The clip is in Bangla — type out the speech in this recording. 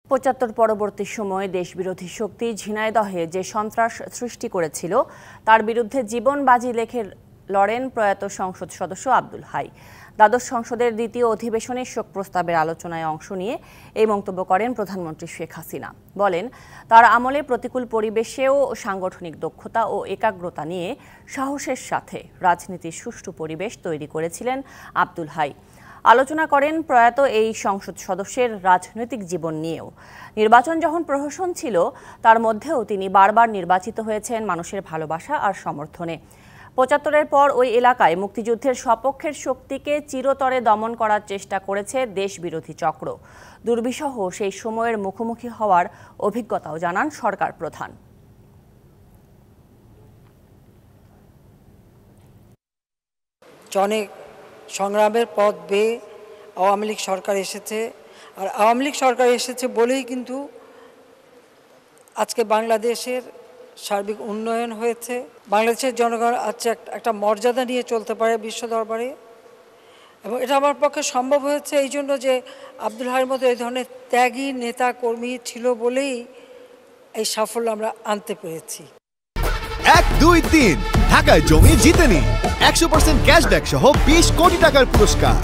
৭৫ পরবর্তী সময়ে দেশবিরোধী শক্তি ঝিনাইদহে যে সন্ত্রাস সৃষ্টি করেছিল তার বিরুদ্ধে জীবন বাজি রেখে লড়েন প্রয়াত সংসদ সদস্য আব্দুল হাই। দ্বাদশ সংসদের দ্বিতীয় অধিবেশনে শোক প্রস্তাবের আলোচনায় অংশ নিয়ে এই মন্তব্য করেন প্রধানমন্ত্রী শেখ হাসিনা। বলেন, তার আমলে প্রতিকূল পরিবেশেও সাংগঠনিক দক্ষতা ও একাগ্রতা নিয়ে সাহসের সাথে রাজনীতির সুষ্ঠু পরিবেশ তৈরি করেছিলেন আব্দুল হাই। আলোচনা করেন প্রয়াত এই সংসদ সদস্যের রাজনৈতিক জীবন নিয়েও। নির্বাচন যখন প্রহসন ছিল, তার মধ্যেও তিনি বারবার নির্বাচিত হয়েছেন মানুষের ভালোবাসা আর সমর্থনে। ৭৫-এর পর ওই এলাকায় মুক্তিযুদ্ধের সপক্ষের শক্তিকে চিরতরে দমন করার চেষ্টা করেছে দেশবিরোধী চক্র। দুর্বিষহ সেই সময়ের মুখোমুখি হওয়ার অভিজ্ঞতাও জানান সরকার প্রধান। অনেক সংগ্রামের পথ বেয়ে আওয়ামী লীগ সরকার এসেছে, আর আওয়ামী লীগ সরকার এসেছে বলেই কিন্তু আজকে বাংলাদেশের সার্বিক উন্নয়ন হয়েছে। বাংলাদেশের জনগণ আজকে একটা মর্যাদা নিয়ে চলতে পারে বিশ্ব দরবারে, এবং এটা আমার পক্ষে সম্ভব হয়েছে এই জন্য যে আব্দুল হাইয়ের মতো এই ধরনের ত্যাগী নেতা কর্মী ছিল বলেই এই সাফল্য আমরা আনতে পেরেছি। 1, 2, 3 ঢাকায় জমি জিতে নিন 100% ক্যাশব্যাক সহ 20 কোটি টাকার পুরস্কার।